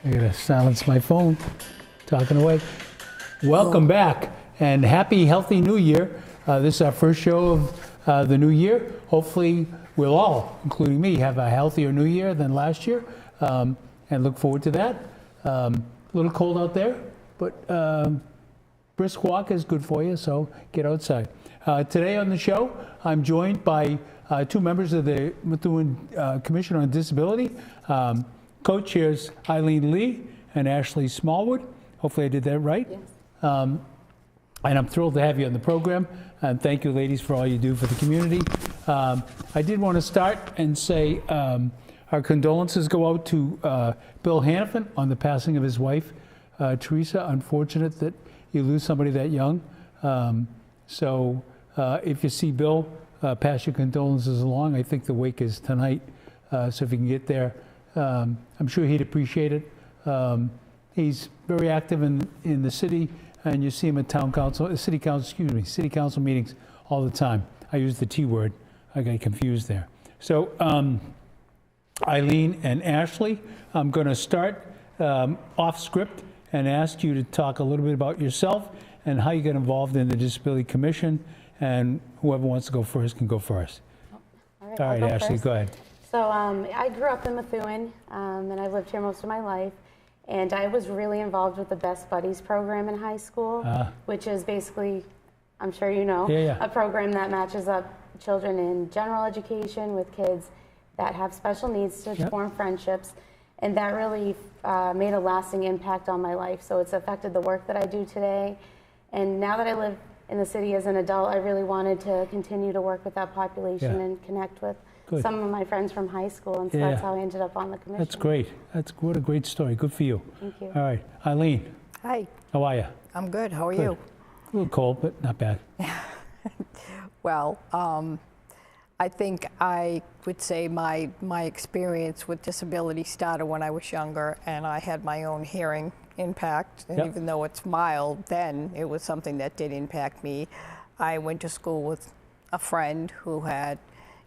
I gotta silence my phone. Talking away. Welcome back and happy, healthy New Year. This is our first show of the new year. Hopefully, we'll all, including me, have a healthier New Year than last year, and look forward to that. A little cold out there, but brisk walk is good for you, so get outside. Today on the show, I'm joined by two members of the Methuen Commission on Disability. Co-chairs Eileen Lee and Ashley Smallwood. Hopefully I did that right. Yes. And I'm thrilled to have you on the program. And thank you, ladies, for all you do for the community. I did want to start and say our condolences go out to Bill Hannafin on the passing of his wife, Teresa. Unfortunate that you lose somebody that young. So if you see Bill, pass your condolences along. I think the wake is tonight. So if you can get there, I'm sure he'd appreciate it. He's very active in the city, and you see him at city council meetings all the time. I use the T word. I got confused there. So Eileen and Ashley, I'm going to start off script and ask you to talk a little bit about yourself and how you got involved in the Disability Commission, and whoever wants to go first can go first. All right, Ashley, first. go ahead. So I grew up in Methuen, and I've lived here most of my life. And I was really involved with the Best Buddies program in high school, which is basically, I'm sure you know, a program that matches up children in general education with kids that have special needs to form friendships. And that really made a lasting impact on my life. So it's affected the work that I do today. And now that I live in the city as an adult, I really wanted to continue to work with that population and connect with some of my friends from high school, and so that's how I ended up on the commission. That's great. What a great story. Good for you. Thank you. All right, Eileen. Hi. How are you? I'm good. How are Good. you? A little cold, but not bad. Well, I think I would say my experience with disability started when I was younger, and I had my own hearing impact. And even though it's mild, then it was something that did impact me. I went to school with a friend who had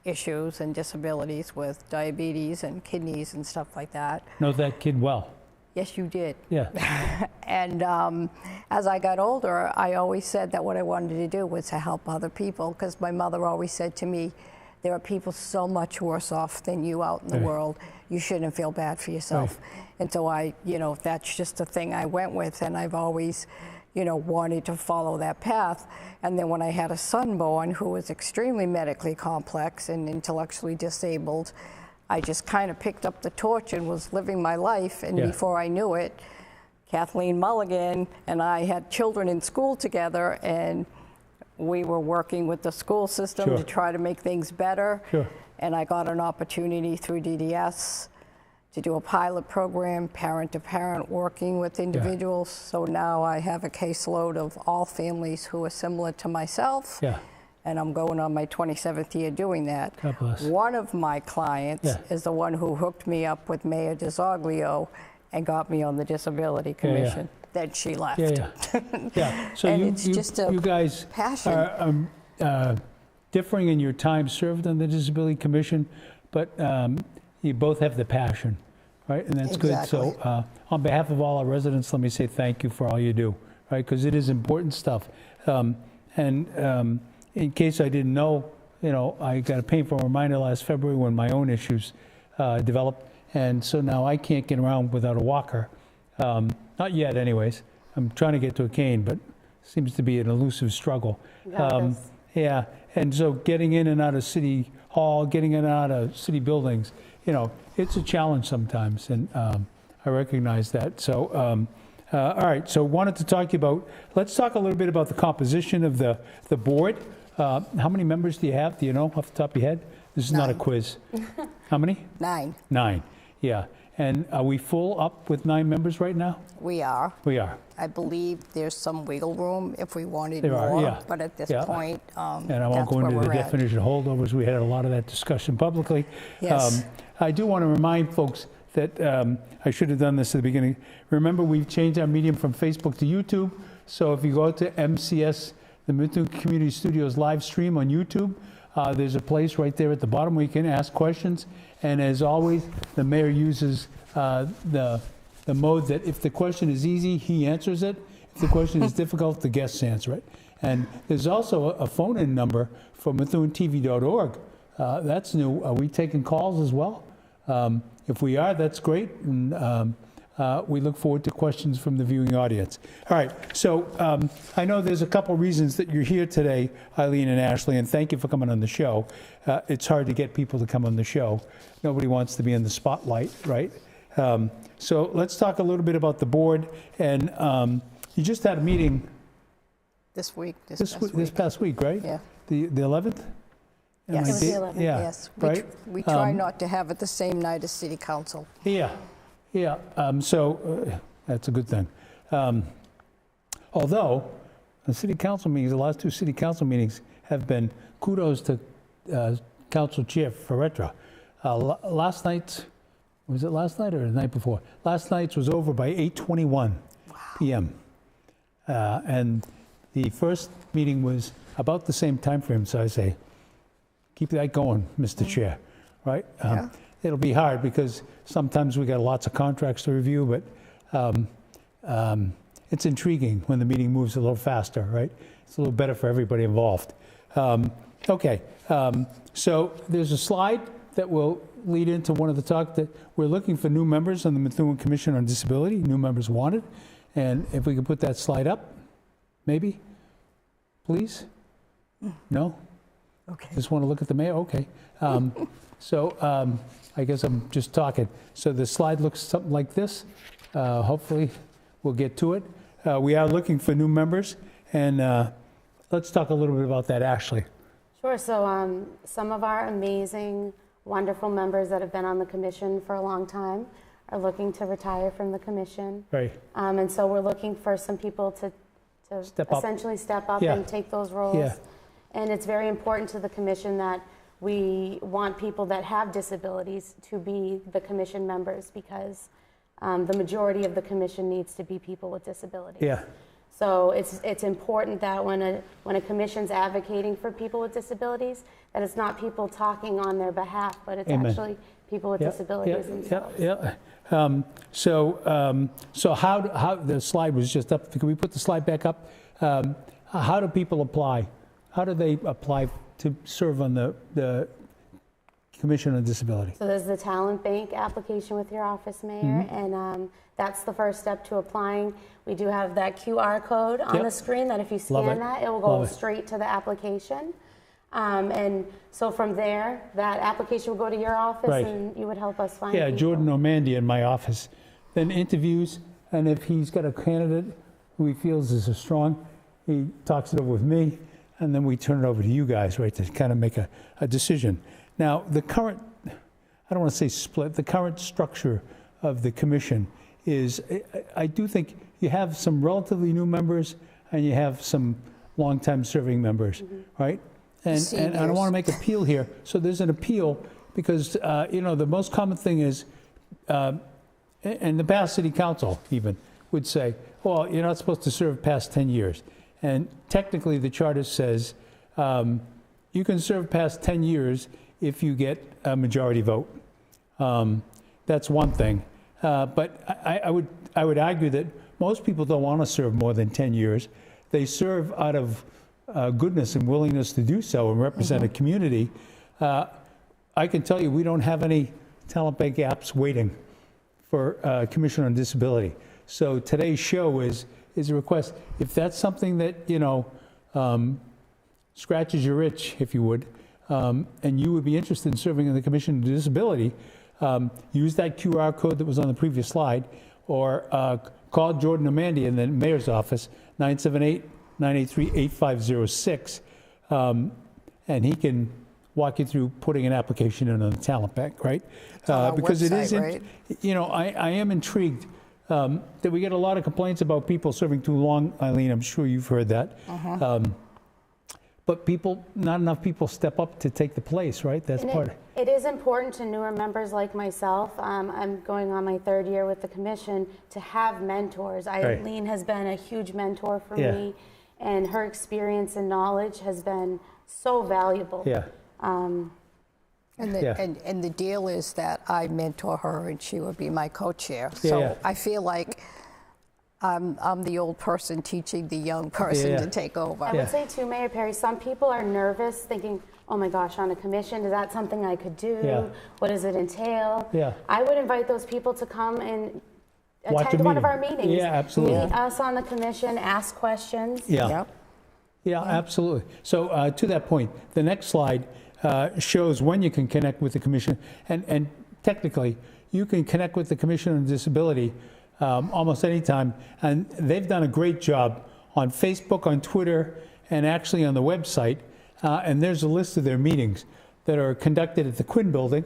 issues and disabilities with diabetes and kidneys and stuff like that. Know that kid well. Yes, you did. Yeah. And as I got older, I always said that what I wanted to do was to help other people, because my mother always said to me, there are people so much worse off than you out in the world. You shouldn't feel bad for yourself. And so that's just the thing I went with, and I've always wanted to follow that path. And then when I had a son born who was extremely medically complex and intellectually disabled, I just kind of picked up the torch and was living my life. And before I knew it, Kathleen Mulligan and I had children in school together, and we were working with the school system to try to make things better. And I got an opportunity through DDS to do a pilot program, parent to parent, working with individuals. So now I have a caseload of all families who are similar to myself. And I'm going on my 27th year doing that. God bless. One of my clients is the one who hooked me up with Mayor DeZoglio and got me on the Disability Commission. Then she left. So and you guys passion. are differing in your time served on the Disability Commission, but you both have the passion, right? And that's good. So on behalf of all our residents, let me say thank you for all you do, right? Because it is important stuff. In case I didn't know, I got a painful reminder last February when my own issues developed. And so now I can't get around without a walker. Not yet, anyways. I'm trying to get to a cane, but seems to be an elusive struggle. And so getting in and out of City Hall, getting in and out of city buildings, it's a challenge sometimes, and I recognize that. So, all right, so wanted to talk to you about, let's talk a little bit about the composition of the board. How many members do you have? Do you know off the top of your head? This is 9. Not a quiz. How many? 9. 9, yeah. And are we full up with 9 members right now? We are. We are. I believe there's some wiggle room if we wanted There more, are, but at this point, and I won't go into the definition of holdovers. We had a lot of that discussion publicly. Yes. I do want to remind folks that I should have done this at the beginning. Remember, we've changed our medium from Facebook to YouTube. So if you go to MCS, the Methuen Community Studios live stream on YouTube, there's a place right there at the bottom where you can ask questions. And as always, the mayor uses the the mode that if the question is easy, he answers it. If the question is difficult, the guests answer it. And there's also a phone-in number for MethuenTV.org. That's new. Are we taking calls as well? If we are, that's great. And we look forward to questions from the viewing audience. All right, so I know there's a couple reasons that you're here today, Eileen and Ashley, and thank you for coming on the show. It's hard to get people to come on the show. Nobody wants to be in the spotlight, right? So let's talk a little bit about the board. And you just had a meeting This week, this past week, right? Yeah. The 11th? Yes. It was the 11th. Yeah, Yes, right? we try not to have it the same night as city council. Yeah, yeah. So that's a good thing. Although the city council meetings, the last two city council meetings have been kudos to Council Chair Ferretra. Last night's, was it last night or the night before? Last night's was over by 8:21 p.m. And the first meeting was about the same time frame, so I say, keep that going, Mr. Chair, right? Yeah. It'll be hard because sometimes we got lots of contracts to review, but it's intriguing when the meeting moves a little faster, right? It's a little better for everybody involved. Okay, so there's a slide that will lead into one of the talk that we're looking for new members on the Methuen Commission on Disability, new members wanted. And if we could put that slide up, maybe, please? No? Okay. Just want to look at the mayor? Okay. So I guess I'm just talking. So the slide looks something like this. Hopefully we'll get to it. We are looking for new members, and let's talk a little bit about that, Ashley. Sure. So some of our amazing, wonderful members that have been on the commission for a long time are looking to retire from the commission. Right. And so we're looking for some people to Step up. essentially step up Yeah. and take those roles. Yeah. And it's very important to the commission that we want people that have disabilities to be the commission members because the majority of the commission needs to be people with disabilities. Yeah. So it's important that when a commission's advocating for people with disabilities, that it's not people talking on their behalf, but it's Amen. actually people with disabilities themselves. Yeah. So how the slide was just up. Can we put the slide back up? How do people apply? How do they apply to serve on the Commission on Disability? So there's the talent bank application with your office, Mayor, and that's the first step to applying. We do have that QR code on Yep. the screen that if you Love scan it. that, it will Love go it. straight to the application. And so from there, that application will go to your office Right. and you would help us find Yeah, people. Jordan Normandy in my office, then interviews, and if he's got a candidate who he feels is a strong, he talks it over with me, and then we turn it over to you guys, right, to kind of make a decision. Now, the current, I don't want to say split, the current structure of the commission is, I do think you have some relatively new members and you have some longtime serving members, right? And I don't want to make appeal here. So there's an appeal because, the most common thing is, and the past city council even would say, well, you're not supposed to serve past 10 years. And technically the charter says you can serve past 10 years if you get a majority vote. That's one thing. But I would argue that most people don't want to serve more than 10 years. They serve out of goodness and willingness to do so and represent a community. I can tell you we don't have any talent bank apps waiting for Commission on Disability. So today's show is a request. If that's something that, scratches your itch, if you would, and you would be interested in serving in the Commission on Disability, use that QR code that was on the previous slide, or call Jordan Normandy in the mayor's office, 978-983-8506, and he can walk you through putting an application in on the talent bank, right? Because it is, right? I am intrigued that we get a lot of complaints about people serving too long, Eileen. I'm sure you've heard that. But not enough people step up to take the place, right? That's part of it. It is important to newer members like myself. I'm going on my third year with the commission to have mentors. Eileen has been a huge mentor for me, and her experience and knowledge has been so valuable. Yeah. And the deal is that I mentor her and she would be my co-chair. So I feel like I'm the old person teaching the young person to take over. I would say too, Mayor Perry, some people are nervous thinking, oh my gosh, on a commission, is that something I could do? What does it entail? I would invite those people to come and attend one of our meetings. Yeah, absolutely. Meet us on the commission, ask questions. Yeah, absolutely. So to that point, the next slide shows when you can connect with the commission. And technically, you can connect with the Commission on Disability almost any time. And they've done a great job on Facebook, on Twitter, and actually on the website. And there's a list of their meetings that are conducted at the Quinn Building,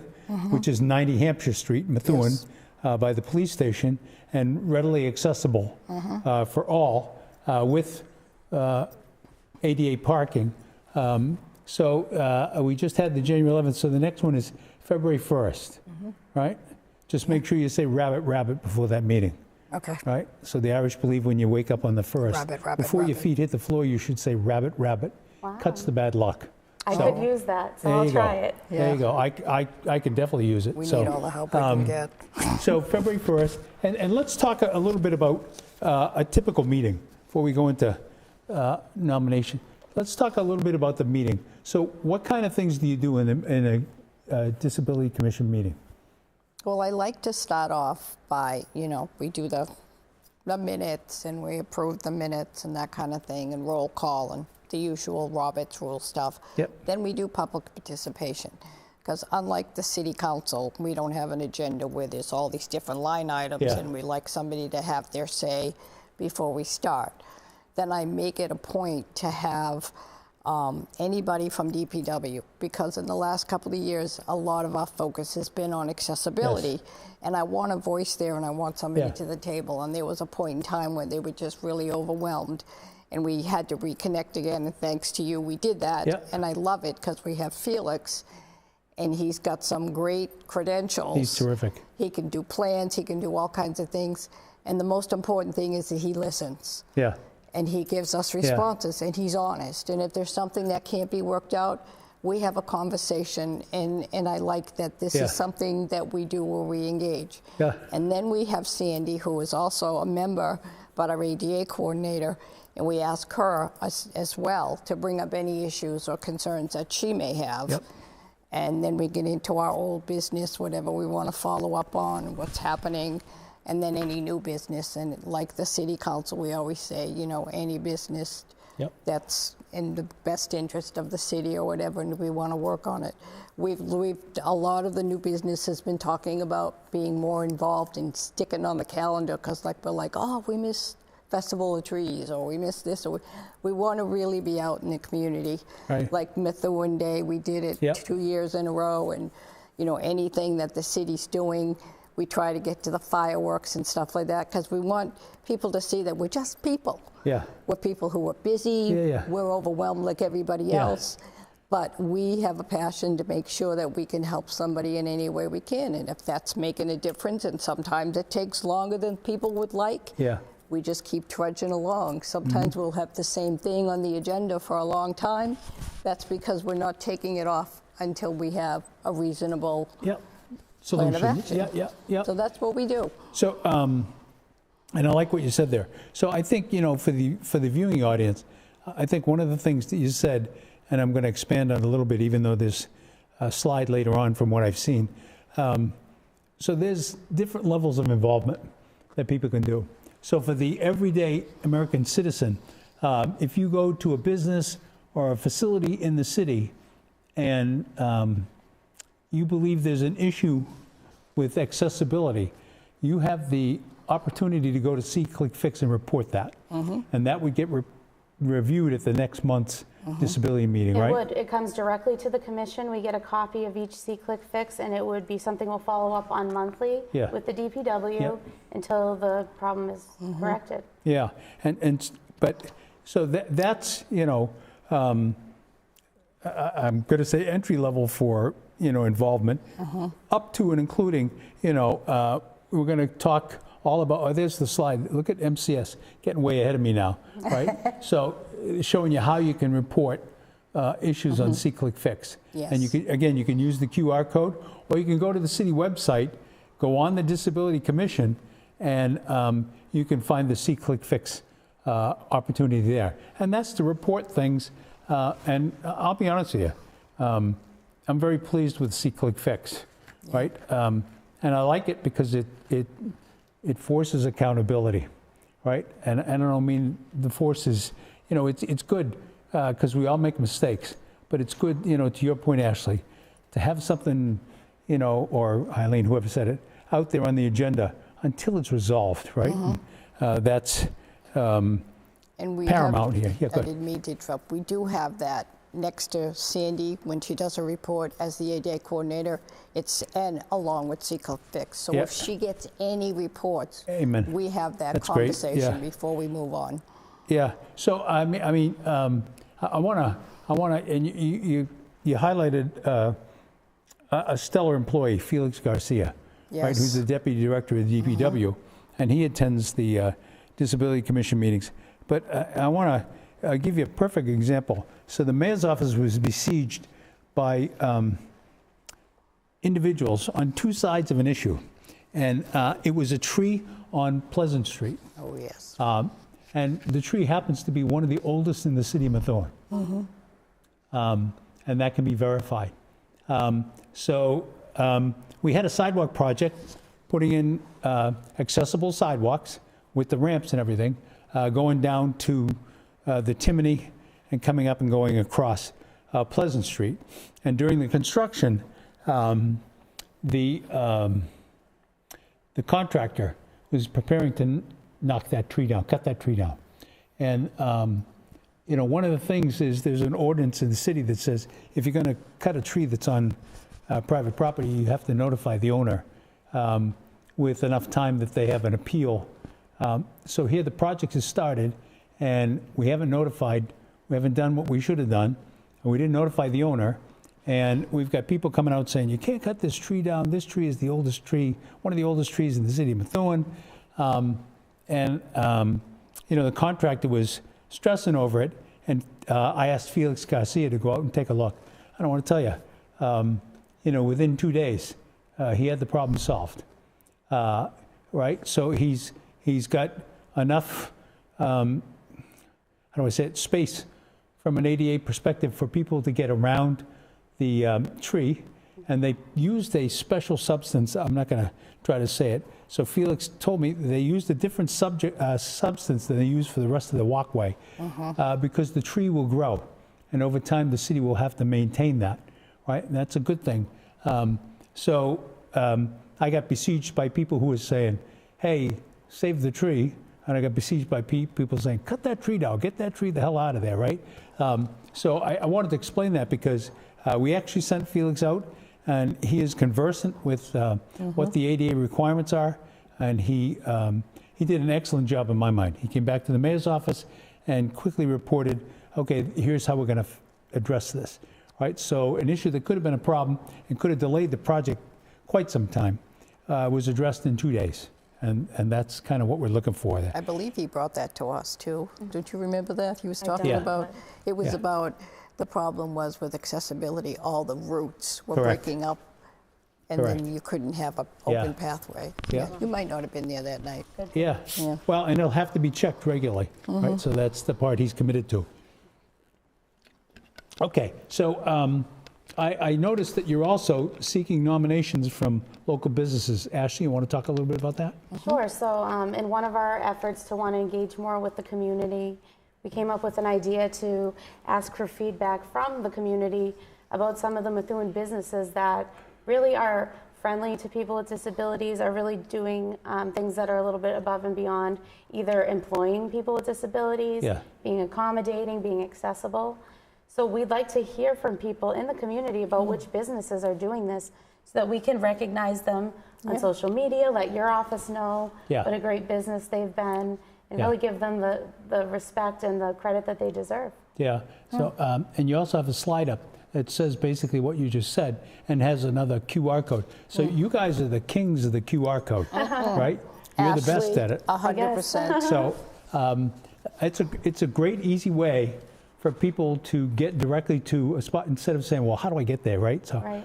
which is 90 Hampshire Street, Methuen, by the police station, and readily accessible for all with ADA parking. So we just had the January 11th, so the next one is February 1st, right? Just make sure you say rabbit, rabbit before that meeting. Okay. Right? So the Irish believe when you wake up on the 1st, rabbit, before rabbit. your feet hit the floor, you should say rabbit, rabbit. Wow. Cuts the bad luck. I could use that, so I'll try it. There you go. I could definitely use it. We need all the help we can get. So February 1st, and let's talk a little bit about a typical meeting before we go into nomination. Let's talk a little bit about the meeting. So what kind of things do you do in a Disability Commission meeting? Well, I like to start off by, we do the minutes and we approve the minutes and that kind of thing, and roll call and the usual Robert's Rule stuff. Then we do public participation, because unlike the city council, we don't have an agenda where there's all these different line items and we like somebody to have their say before we start. Then I make it a point to have anybody from DPW, because in the last couple of years, a lot of our focus has been on accessibility. And I want a voice there and I want somebody to the table. And there was a point in time where they were just really overwhelmed and we had to reconnect again. And thanks to you, we did that. And I love it because we have Felix and he's got some great credentials. He's terrific. He can do plans, he can do all kinds of things. And the most important thing is that he listens. And he gives us responses, and he's honest. And if there's something that can't be worked out, we have a conversation, and I like that this is something that we do where we engage. And then we have Sandy, who is also a member, but our ADA coordinator, and we ask her as well to bring up any issues or concerns that she may have. And then we get into our old business, whatever we want to follow up on, what's happening. And then any new business, and like the city council, we always say, any business that's in the best interest of the city or whatever, and we want to work on it. A lot of the new business has been talking about being more involved and sticking on the calendar, because we're like, oh, we missed Festival of Trees, or we missed this, or we want to really be out in the community. Like Methuen Day, we did it 2 years in a row, and anything that the city's doing, we try to get to the fireworks and stuff like that, because we want people to see that we're just people. We're people who are busy. We're overwhelmed like everybody else. But we have a passion to make sure that we can help somebody in any way we can. And if that's making a difference, and sometimes it takes longer than people would like, we just keep trudging along. Sometimes we'll have the same thing on the agenda for a long time. That's because we're not taking it off until we have a reasonable solution. Plan of action. So that's what we do. So, and I like what you said there. So I think, for the viewing audience, I think one of the things that you said, and I'm going to expand on it a little bit, even though there's a slide later on from what I've seen. So there's different levels of involvement that people can do. So for the everyday American citizen, if you go to a business or a facility in the city and you believe there's an issue with accessibility, you have the opportunity to go to See, Click, Fix and report that. And that would get reviewed at the next month's disability meeting, right? It would. It comes directly to the commission. We get a copy of each See, Click, Fix, and it would be something we'll follow up on monthly with the DPW until the problem is corrected. But so that's, I'm going to say entry level for, involvement, up to and including, we're going to talk all about, there's the slide, look at MCS, getting way ahead of me now, right? So showing you how you can report issues on See Click Fix. Yes. And you can use the QR code, or you can go to the city website, go on the Disability Commission, and you can find the See Click Fix opportunity there. And that's to report things. And I'll be honest with you, I'm very pleased with See Click Fix, right? And I like it because it forces accountability, right? And I don't mean the forces, it's good because we all make mistakes, but it's good, to your point, Ashley, to have something, or Eileen, whoever said it, out there on the agenda until it's resolved, right? That's and we paramount here. Yeah, I didn't mean to interrupt. We do have that next to Sandy when she does a report as the ADA coordinator. And along with See Click Fix. So if she gets any reports, Amen. We have that That's conversation before we move on. Yeah. So I want to, and you highlighted a stellar employee, Felix Garcia, right? Who's the deputy director of the DPW, and he attends the Disability Commission meetings. But I want to give you a perfect example. So the mayor's office was besieged by individuals on two sides of an issue, and it was a tree on Pleasant Street. Oh yes. And the tree happens to be one of the oldest in the city of Methuen. And that can be verified. So we had a sidewalk project, putting in accessible sidewalks with the ramps and everything, going down to the Timony and coming up and going across Pleasant Street. And during the construction, the contractor was preparing to knock that tree down, cut that tree down. And, one of the things is there's an ordinance in the city that says if you're going to cut a tree that's on private property, you have to notify the owner with enough time that they have an appeal. So here the project has started, and we haven't done what we should have done, and we didn't notify the owner. And we've got people coming out saying, you can't cut this tree down. This tree is the oldest tree, one of the oldest trees in the city of Methuen. The contractor was stressing over it, and I asked Felix Garcia to go out and take a look. I don't want to tell you, within 2 days, he had the problem solved, right? So he's got enough, how do I say it, space from an ADA perspective for people to get around the tree, and they used a special substance. I'm not going to try to say it. So Felix told me they used a different substance than they use for the rest of the walkway, because the tree will grow, and over time the city will have to maintain that, right? And that's a good thing. I got besieged by people who were saying, hey, save the tree. And I got besieged by people saying, cut that tree down, get that tree the hell out of there, right? So I wanted to explain that because we actually sent Felix out, and he is conversant with what the ADA requirements are, and he did an excellent job in my mind. He came back to the mayor's office and quickly reported, okay, here's how we're going to address this, right? So an issue that could have been a problem and could have delayed the project quite some time was addressed in 2 days. And that's kind of what we're looking for there. I believe he brought that to us too. Don't you remember that? He was talking about, it was about, the problem was with accessibility, all the routes were breaking up, and then you couldn't have an open pathway. You might not have been there that night. Yeah. Well, and it'll have to be checked regularly, right? So that's the part he's committed to. Okay, so I noticed that you're also seeking nominations from local businesses. Ashley, you want to talk a little bit about that? Sure. So in one of our efforts to want to engage more with the community, we came up with an idea to ask for feedback from the community about some of the Methuen businesses that really are friendly to people with disabilities, are really doing things that are a little bit above and beyond either employing people with disabilities, being accommodating, being accessible. So we'd like to hear from people in the community about which businesses are doing this so that we can recognize them on social media, let your office know what a great business they've been, and really give them the respect and the credit that they deserve. So, and you also have a slide up that says basically what you just said and has another QR code. So you guys are the kings of the QR code, right? You're Ashley, the best at it. 100%. So it's a great, easy way for people to get directly to a spot instead of saying, well, how do I get there, right? So, Right.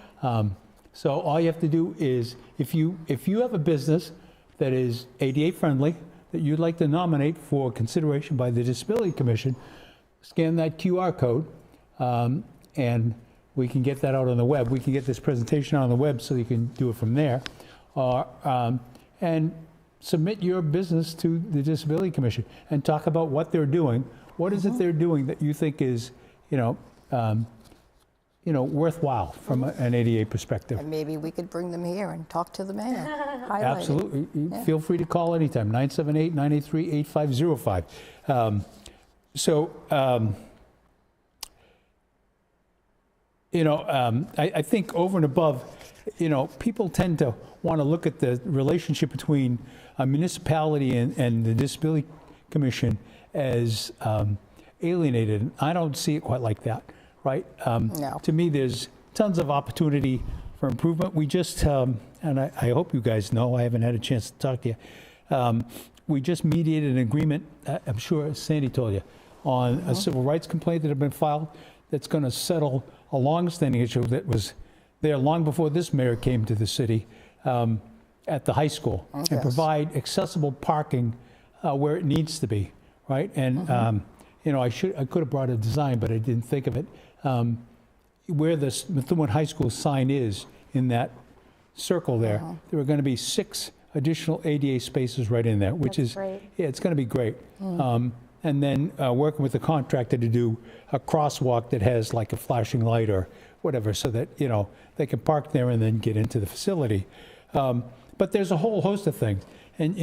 So all you have to do is, if you have a business that is ADA friendly, that you'd like to nominate for consideration by the Disability Commission, scan that QR code, and we can get that out on the web. We can get this presentation out on the web so you can do it from there. And submit your business to the Disability Commission and talk about what they're doing. What is it they're doing that you think is, worthwhile from an ADA perspective? And maybe we could bring them here and talk to the mayor. Highlight it. Absolutely. Yeah. Feel free to call anytime, 978-983-8505. I think over and above, people tend to want to look at the relationship between a municipality and the Disability Commission as alienated. I don't see it quite like that, right? No. To me, there's tons of opportunity for improvement. We just, and I hope you guys know, I haven't had a chance to talk to you. We just mediated an agreement, I'm sure Sandy told you, on a civil rights complaint that had been filed that's going to settle a long-standing issue that was there long before this mayor came to the city, at the high school, and provide accessible parking where it needs to be, right? And I could have brought a design, but I didn't think of it. Where the Methuen High School sign is in that circle there, there are going to be 6 additional ADA spaces right in there, which That's is great. Yeah, it's going to be great. And then working with the contractor to do a crosswalk that has like a flashing light or whatever, so that they can park there and then get into the facility. But there's a whole host of things, and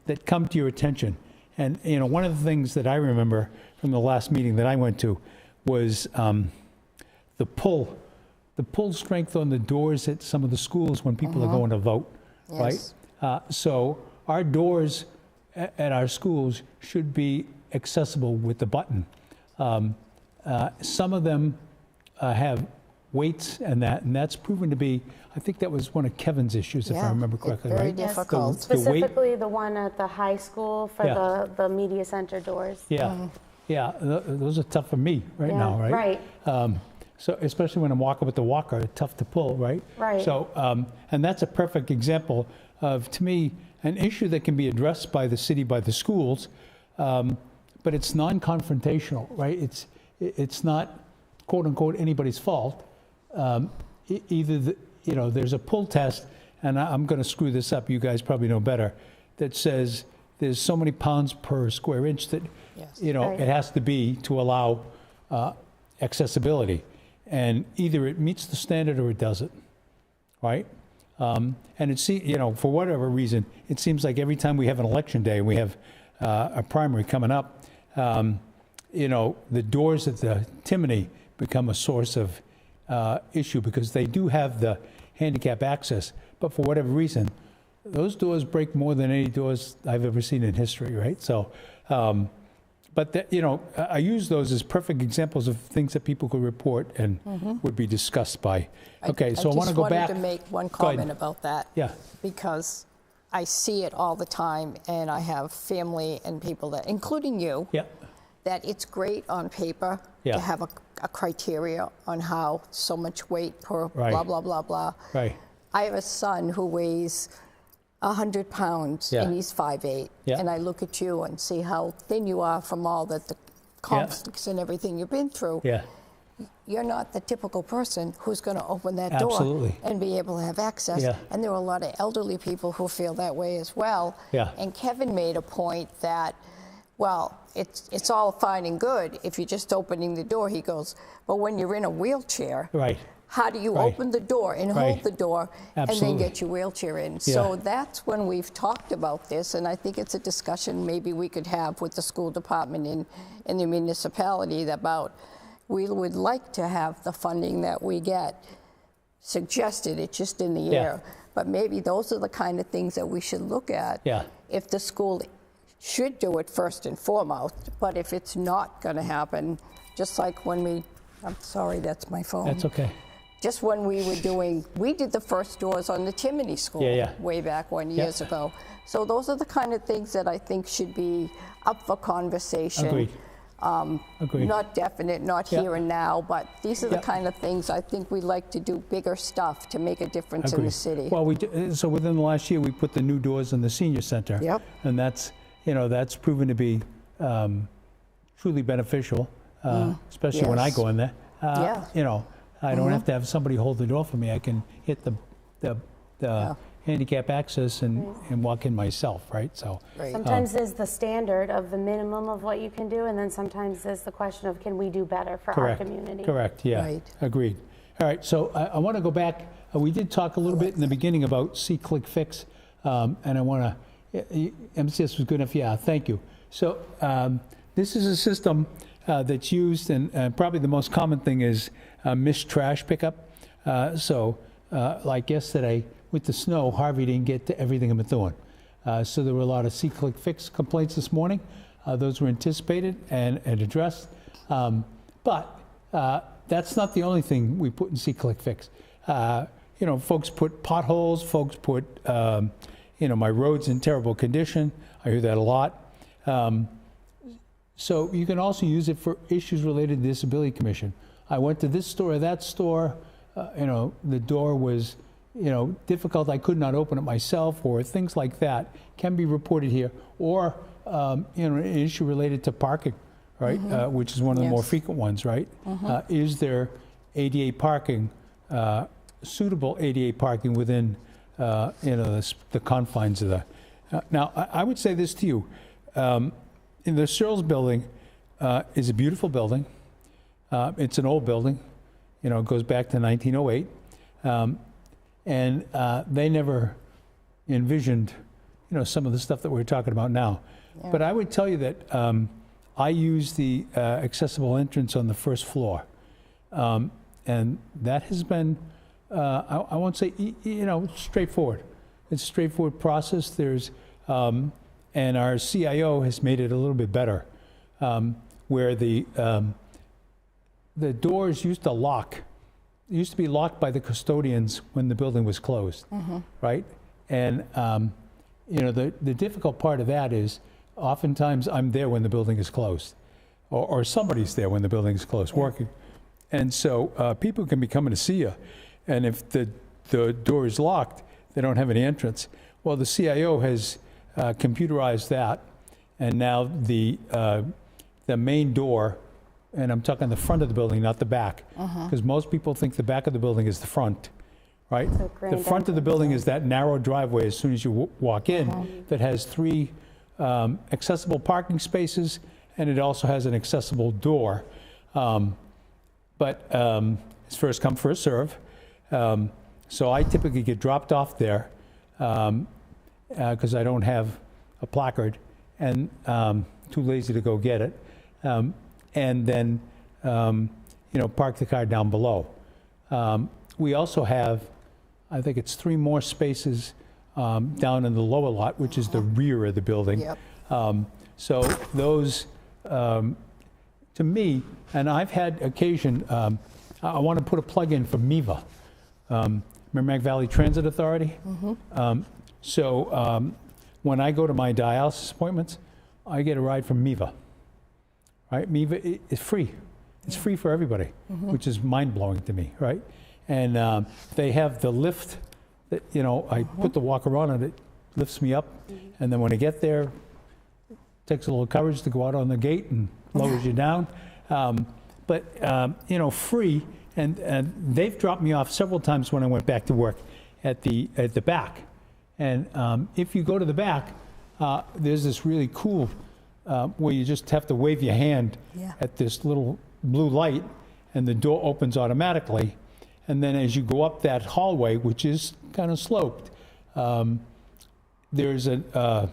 that come to your attention. And one of the things that I remember from the last meeting that I went to was the pull strength on the doors at some of the schools when people are going to vote, Yes. right? So our doors at our schools should be accessible with the button. Some of them have weights and that's proven to be, I think that was one of Kevin's issues, if I remember correctly, very right? difficult. The weight- Specifically, the one at the high school for Yeah. the media center doors. Yeah, those are tough for me right Yeah, now, right? right. So especially when I'm walking with the walker, it's tough to pull, right? Right. So, and that's a perfect example of, to me, an issue that can be addressed by the city, by the schools, but it's non-confrontational, right? It's not, quote unquote, anybody's fault. Either there's a pull test, and I'm going to screw this up. You guys probably know better. That says there's so many pounds per square inch that Right. it has to be to allow accessibility, and either it meets the standard or it doesn't, right? And for whatever reason, it seems like every time we have an election day and we have a primary coming up, the doors at the Timony become a source of issue because they do have the handicap access, but for whatever reason, those doors break more than any doors I've ever seen in history, right? So, I use those as perfect examples of things that people could report and would be discussed by. Okay, so I want to go back. I just wanted to make one comment about that. Yeah. Because I see it all the time, and I have family and people that, including you, Yeah. that it's great on paper Yeah. to have a criteria on how so much weight per Right. blah, blah, blah, blah. Right. I have a son who weighs 100 pounds, Yeah. and he's 5'8", Yeah. and I look at you and see how thin you are from all the conflicts and everything you've been through. Yeah. You're not the typical person who's going to open that Absolutely. door and be able to have access. Yeah. And there are a lot of elderly people who feel that way as well. Yeah. And Kevin made a point that, well, it's all fine and good if you're just opening the door. He goes, but when you're in a wheelchair, Right. how do you Right. open the door and Right. hold the door and Absolutely. then get your wheelchair in? So that's when we've talked about this, and I think it's a discussion maybe we could have with the school department in the municipality about, we would like to have the funding that we get suggested, it's just in the Yeah. air. But maybe those are the kind of things that we should look at. Yeah. If the school should do it first and foremost, but if it's not going to happen, just like when I'm sorry, that's my phone. That's okay. Just when we did the first doors on the Timony School way back years ago. So those are the kind of things that I think should be up for conversation. Agreed. Agreed. Not definite, not here and now, but these are the kind of things I think we like to do, bigger stuff to make a difference in the city. Well, so within the last year, we put the new doors in the senior center. Yep. And that's, that's proven to be truly beneficial, especially when I go in there. I don't have to have somebody hold the door for me. I can hit the handicap access and walk in myself, right? So sometimes there's the standard of the minimum of what you can do, and then sometimes there's the question of can we do better for our community. Correct, yeah, agreed. All right, so I want to go back. We did talk a little bit in the beginning about See, Click, Fix, and I want to, MCS was good enough, yeah, thank you. So this is a system that's used, and probably the most common thing is missed trash pickup. Like yesterday, with the snow, Harvey didn't get to everything in Methuen. So there were a lot of See, Click, Fix complaints this morning. Those were anticipated and addressed. But that's not the only thing we put in See, Click, Fix. Folks put potholes, folks put, my road's in terrible condition. I hear that a lot. So you can also use it for issues related to the Disability Commission. I went to this store or that store, the door was, difficult, I could not open it myself, or things like that can be reported here, or, an issue related to parking, right, which is one of the more frequent ones, right? Is there ADA parking, suitable ADA parking within, the confines of the... now, I would say this to you. In the Searles building is a beautiful building. It's an old building. It goes back to 1908. And they never envisioned, some of the stuff that we're talking about now. Yeah. But I would tell you that I use the accessible entrance on the first floor. And that has been, I won't say, straightforward. It's a straightforward process. There's, and our CIO has made it a little bit better, where the doors used to lock. It used to be locked by the custodians when the building was closed, right? And the difficult part of that is oftentimes I'm there when the building is closed, or somebody's there when the building is closed working. And so people can be coming to see you, and if the door is locked, they don't have any entrance. Well, the CIO has computerized that, and now the main door, and I'm talking the front of the building, not the back, because most people think the back of the building is the front, right? The front of the building is that narrow driveway as soon as you walk in that has 3 accessible parking spaces, and it also has an accessible door. But it's first come, first serve. So I typically get dropped off there because I don't have a placard and too lazy to go get it. And then, park the car down below. We also have, I think it's 3 more spaces down in the lower lot, which is the rear of the building. So those, to me, and I've had occasion, I want to put a plug in for MEVA, Merrimack Valley Transit Authority. So when I go to my dialysis appointments, I get a ride from MEVA. Right, MEVA is free. It's free for everybody, which is mind-blowing to me, right? And they have the lift that, I put the walker on and it lifts me up. And then when I get there, it takes a little courage to go out on the gate and lowers you down. But free, and they've dropped me off several times when I went back to work at the back. And if you go to the back, there's this really cool where you just have to wave your hand at this little blue light and the door opens automatically. And then as you go up that hallway, which is kind of sloped, there's a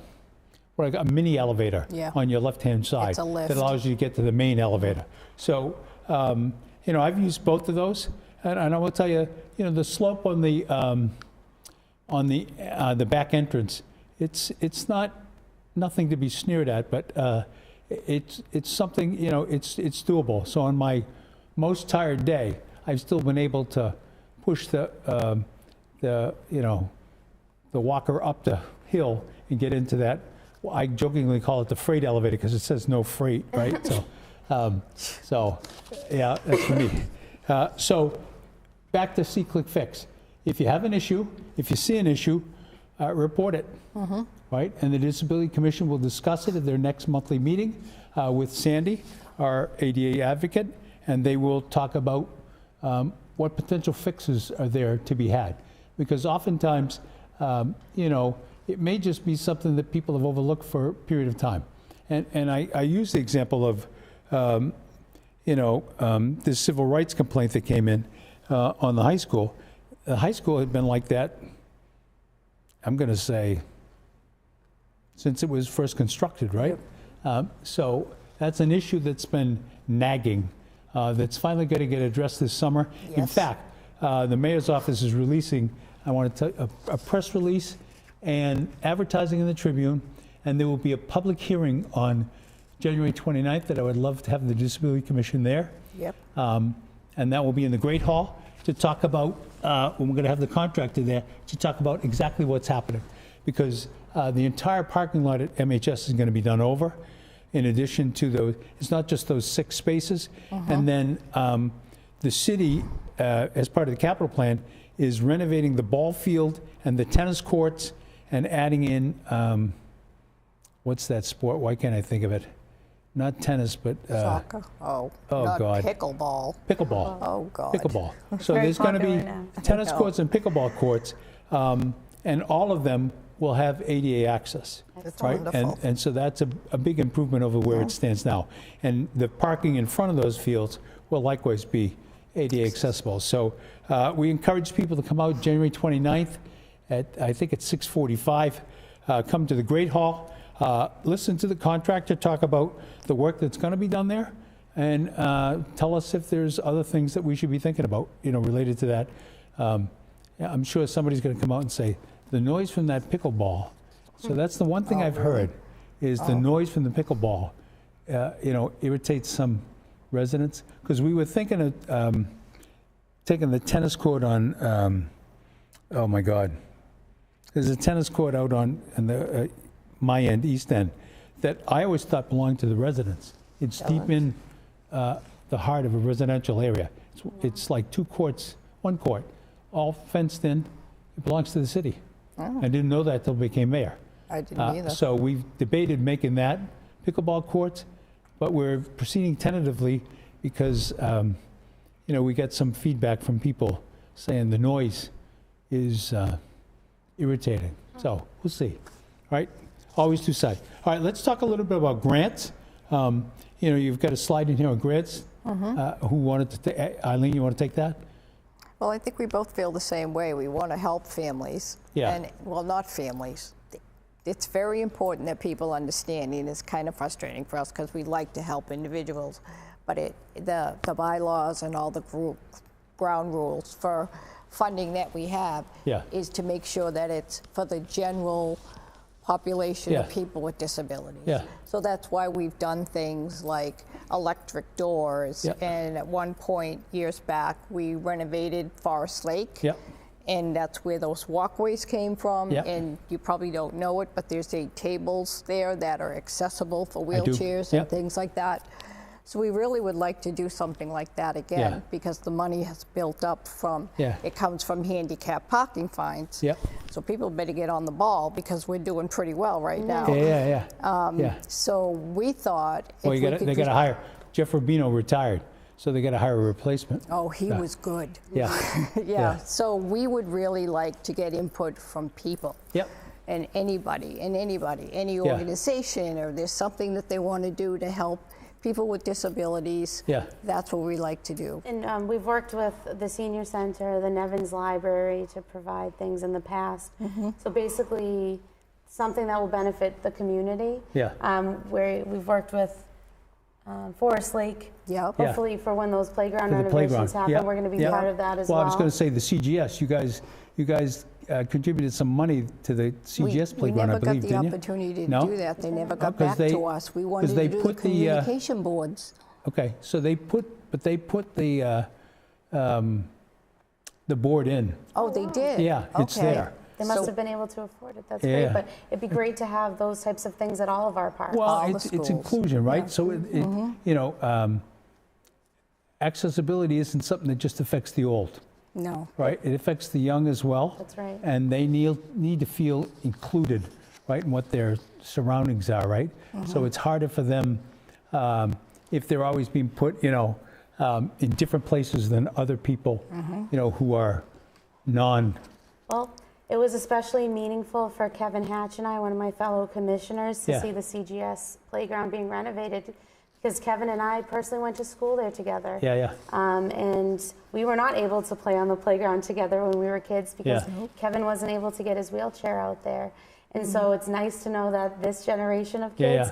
mini elevator on your left-hand side that allows you to get to the main elevator. So, I've used both of those. And I will tell you, the slope on the back entrance, it's nothing to be sneered at, but it's something, it's doable. So on my most tired day, I've still been able to push the walker up the hill and get into that. I jokingly call it the freight elevator because it says no freight, right? So So, yeah, that's for me. So, back to See, Click, Fix. If you have an issue, if you see an issue, report it, right? And the Disability Commission will discuss it at their next monthly meeting with Sandy, our ADA advocate, and they will talk about what potential fixes are there to be had. Because oftentimes, you know, it may just be something that people have overlooked for a period of time. And I use the example of, you know, this civil rights complaint that came in on the high school. The high school had been like that, I'm going to say, since it was first constructed, right? So that's an issue that's been nagging, that's finally going to get addressed this summer. Yes. In fact, the mayor's office is releasing, I want to tell a press release and advertising in the Tribune, and there will be a public hearing on January 29th that I would love to have the Disability Commission there. Yep. And that will be in the Great Hall to talk about, when we're going to have the contractor there, to talk about exactly what's happening. Because the entire parking lot at MHS is going to be done over. In addition to those, it's not just those 6 spaces. And then the city, as part of the capital plan, is renovating the ball field and the tennis courts and adding in, what's that sport? Why can't I think of it? Not tennis, but Soccer. Oh God. Pickleball. Pickleball. Oh, God. Pickleball. So very there's going to be popular now. tennis I know. courts and pickleball courts, and all of them will have ADA access. That's Right? wonderful. And so that's a big improvement over where it stands now. And the parking in front of those fields will likewise be ADA accessible. So we encourage people to come out January 29th at, I think it's 6:45. Come to the Great Hall, listen to the contractor talk about the work that's going to be done there, and tell us if there's other things that we should be thinking about, you know, related to that. Yeah, I'm sure somebody's going to come out and say, the noise from that pickleball. So that's the one thing I've heard, is the noise from the pickleball, you know, irritates some residents. Because we were thinking of taking the tennis court on, oh my God. There's a tennis court out on the my end, east end, that I always thought belonged to the residents. It's deep in the heart of a residential area. It's like 2 courts, 1 court, all fenced in. It belongs to the city. I didn't know that till I became mayor. I didn't either. So we've debated making that pickleball courts, but we're proceeding tentatively because, you know, we got some feedback from people saying the noise is irritating. So we'll see. All right, always 2 sides. All right, let's talk a little bit about grants. You know, you've got a slide in here on grants. Who wanted to take? Eileen, you want to take that? Well, I think we both feel the same way. We want to help families. Yeah. And, well, not families. It's very important that people understand, and it's kind of frustrating for us because we like to help individuals, but the bylaws and all the ground rules for funding that we have is to make sure that it's for the general population of people with disabilities. So that's why we've done things like electric doors, and at one point years back we renovated Forest Lake, and that's where those walkways came from. And you probably don't know it, but there's tables there that are accessible for wheelchairs and things like that. So we really would like to do something like that again, because the money has built up from, it comes from handicap parking fines. So people better get on the ball because we're doing pretty well right now. So we thought, well, they got to hire. Jeff Rubino retired, so they got to hire a replacement. Oh, he was good. Yeah. So we would really like to get input from people. And anybody, any organization, or there's something that they want to do to help people with disabilities. That's what we like to do. And we've worked with the Senior Center, the Nevins Library to provide things in the past. So basically, something that will benefit the community. Where we've worked with Forest Lake. Hopefully for when those playground renovations happen, we're going to be part of that as well. Well, I was going to say the CGS. You guys contributed some money to the CGS playground, I believe, didn't you? We never got the opportunity to do that. They never got back to us. We wanted to do the communication boards. Okay, so they put the board in. Oh, they did? Yeah, it's there. They must have been able to afford it. That's great. But it'd be great to have those types of things at all of our parks. Well, it's inclusion, right? Yeah. So, you know, accessibility isn't something that just affects the old. No. Right? It affects the young as well. That's right. And they need to feel included, right, in what their surroundings are, right? So it's harder for them if they're always being put, you know, in different places than other people, you know, who are Well, it was especially meaningful for Kevin Hatch and I, one of my fellow commissioners, to see the CGS playground being renovated, because Kevin and I personally went to school there together. And we were not able to play on the playground together when we were kids because Kevin wasn't able to get his wheelchair out there. And so it's nice to know that this generation of kids,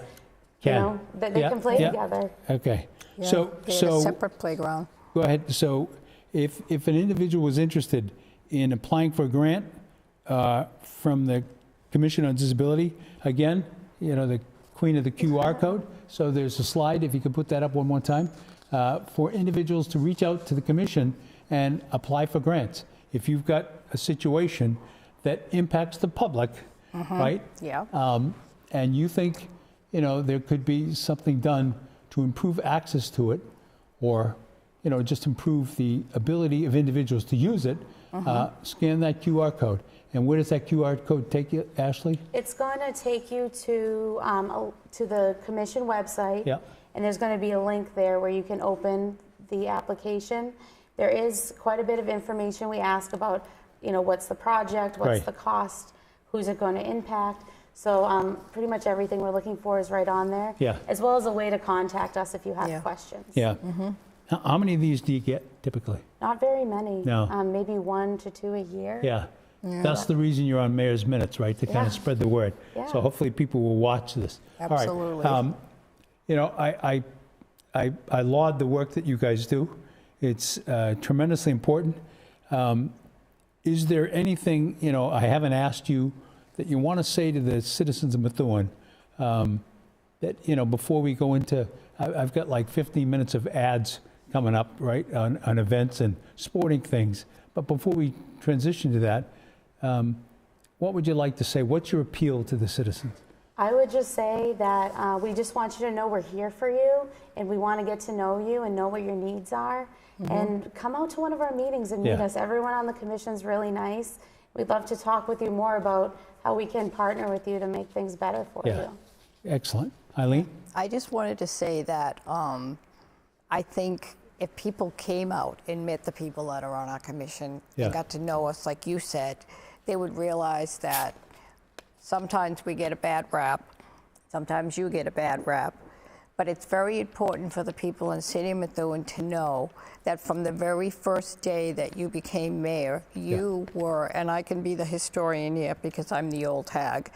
you know, that they can play together. Okay. Yeah. So a separate playground. Go ahead. So if an individual was interested in applying for a grant from the Commission on Disability, again, you know, the queen of the QR code. So there's a slide, if you could put that up one more time, for individuals to reach out to the Commission and apply for grants. If you've got a situation that impacts the public, right? Yeah. And you think, you know, there could be something done to improve access to it, or, you know, just improve the ability of individuals to use it, scan that QR code. And where does that QR code take you, Ashley? It's going to take you to the Commission website, and there's going to be a link there where you can open the application. There is quite a bit of information we ask about, you know, what's the project, what's the cost, who's it going to impact. So pretty much everything we're looking for is right on there, as well as a way to contact us if you have questions. How many of these do you get typically? Not very many. No. Maybe 1 to 2 a year. That's the reason you're on Mayor's Minutes, right? To kind of spread the word. So hopefully people will watch this. Absolutely. All right. You know, I laud the work that you guys do. It's tremendously important. Is there anything, you know, I haven't asked you, that you want to say to the citizens of Methuen that, you know, before we go into, I've got like 15 minutes of ads coming up, right, on events and sporting things. But before we transition to that, what would you like to say? What's your appeal to the citizens? I would just say that we just want you to know we're here for you, and we want to get to know you and know what your needs are. And come out to one of our meetings and meet us. Everyone on the commission's really nice. We'd love to talk with you more about how we can partner with you to make things better for you. Excellent. Eileen? I just wanted to say that I think if people came out and met the people that are on our commission and got to know us, like you said, they would realize that sometimes we get a bad rap, sometimes you get a bad rap, but it's very important for the people in the city of Methuen to know that from the very first day that you became mayor, you were, and I can be the historian here because I'm the old hag,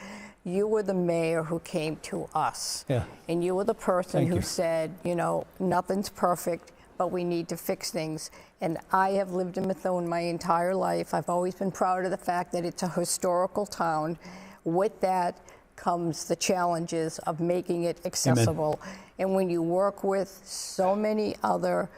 you were the mayor who came to us. And you were the person who said, you know, nothing's perfect, but we need to fix things. And I have lived in Methuen my entire life. I've always been proud of the fact that it's a historical town. With that comes the challenges of making it accessible. And when you work with so many other,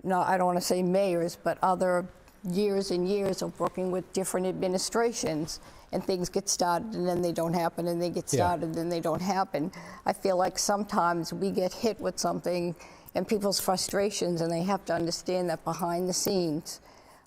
no, I don't want to say mayors, but other years and years of working with different administrations, and things get started and then they don't happen, and they get started and they don't happen. I feel like sometimes we get hit with something and people's frustrations, and they have to understand that behind the scenes,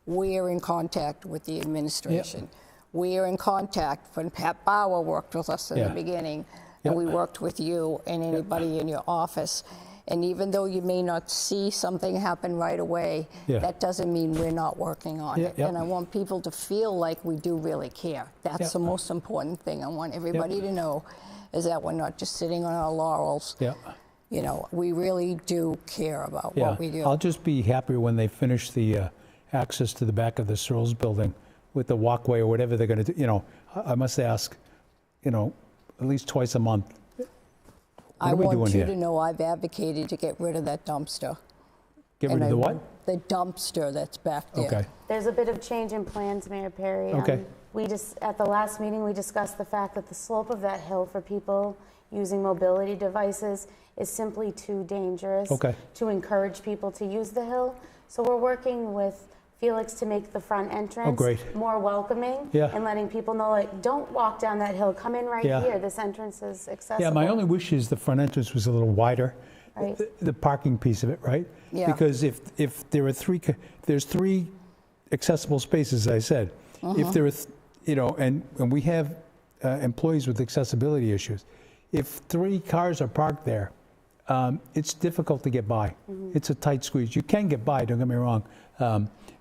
we're in contact with the administration. We're in contact. When Pat Bauer worked with us in the beginning, and we worked with you and anybody in your office. And even though you may not see something happen right away, that doesn't mean we're not working on it. And I want people to feel like we do really care. That's the most important thing I want everybody to know, is that we're not just sitting on our laurels. You know, we really do care about what we do. I'll just be happier when they finish the access to the back of the Searles building with the walkway or whatever they're going to do. You know, I must ask, you know, at least twice a month. I want you to know I've advocated to get rid of that dumpster. Get rid of the what? The dumpster that's back there. Okay. There's a bit of change in plans, Mayor Perry. Okay. We just, at the last meeting, we discussed the fact that the slope of that hill for people using mobility devices is simply too dangerous to encourage people to use the hill. So we're working with Felix to make the front entrance more welcoming and letting people know, like, don't walk down that hill, come in right here. This entrance is accessible. Yeah, my only wish is the front entrance was a little wider, the parking piece of it, right? Yeah. Because if there are there's three accessible spaces, as I said. If there are, and we have employees with accessibility issues. If 3 cars are parked there, it's difficult to get by. It's a tight squeeze. You can get by, don't get me wrong.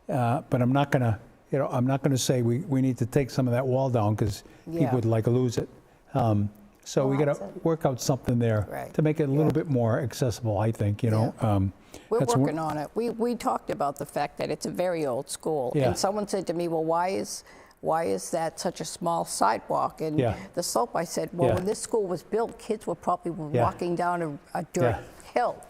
But I'm not gonna, I'm not gonna say we need to take some of that wall down because people would like lose it. So we got to work out something there to make it a little bit more accessible, I think, We're working on it. We talked about the fact that it's a very old school. And someone said to me, well, why is that such a small sidewalk? And the slope, I said, well, when this school was built, kids were probably walking down a dirt hill.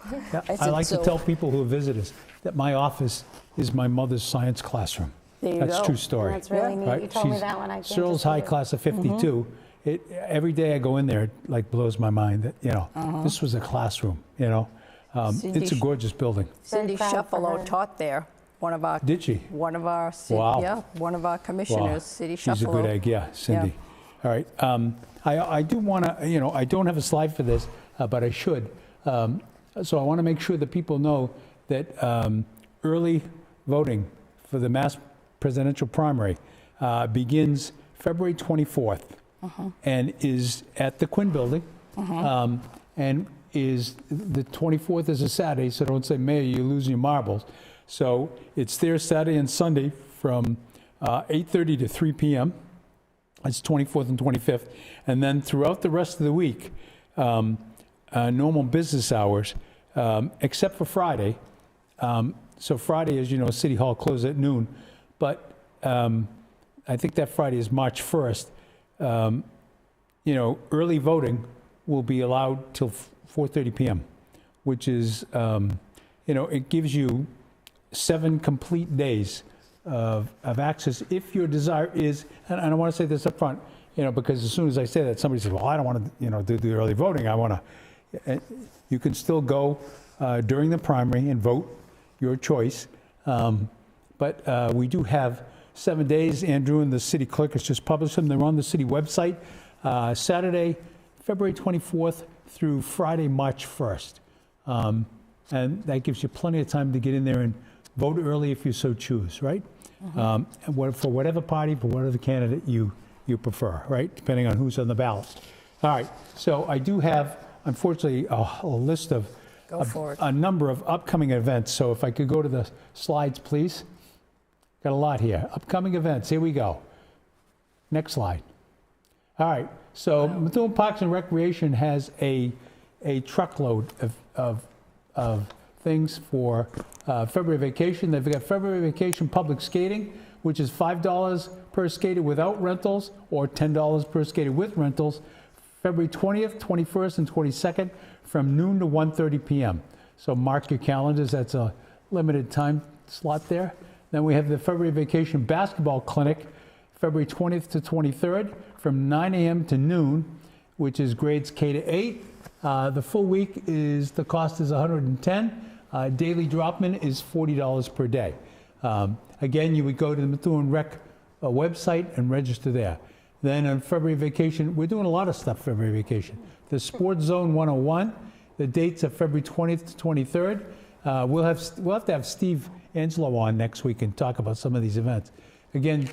I like to tell people who visit us that my office is my mother's science classroom. That's a true story. That's really neat. You told me that when I came Searles High class of 52. Every day I go in there, it like blows my mind that, this was a classroom, it's a gorgeous building. Cindy Shuffalo taught there. One of our, did she? One of our, one of our commissioners, Cindy Shuffalo. She's a good egg, Cindy. All right, I do want to, I don't have a slide for this, but I should. So I want to make sure that people know that early voting for the Mass presidential primary begins February 24th and is at the Quinn Building, and is the 24th is a Saturday, so don't say, Mayor, you're losing your marbles. So it's there Saturday and Sunday from 8:30 to 3 p.m. It's 24th and 25th. And then throughout the rest of the week, normal business hours, except for Friday. So Friday, as you know, City Hall closes at noon. But I think that Friday is March 1st. Early voting will be allowed till 4:30 p.m., which is, it gives you 7 complete days of access if your desire is, and I want to say this up front, because as soon as I say that, somebody says, well, I don't want to, do the early voting. I want to, you can still go during the primary and vote your choice. But we do have 7 days. Andrew and the city clerk has just published them. They're on the city website, Saturday, February 24th through Friday, March 1st. And that gives you plenty of time to get in there and vote early if you so choose, right? And for whatever party, for whatever candidate you prefer, right? Depending on who's on the ballot. All right, so I do have, unfortunately, a list of a number of upcoming events. So if I could go to the slides, please. Got a lot here. Upcoming events, here we go. Next slide. All right, so Methuen Parks and Recreation has a truckload of things for February vacation. They've got February vacation public skating, which is $5 per skater without rentals or $10 per skater with rentals. February 20th, 21st, and 22nd from noon to 1:30 p.m. So mark your calendars. That's a limited time slot there. Then we have the February Vacation Basketball Clinic, February 20th to 23rd from 9 a.m. to noon, which is grades K to 8. The full week the cost is $110. Daily drop-in is $40 per day. Again, you would go to the Methuen Rec website and register there. Then on February Vacation, we're doing a lot of stuff February Vacation. The Sports Zone 101, the dates are February 20th to 23rd. We'll have to have Steve Angelo on next week and talk about some of these events. Again,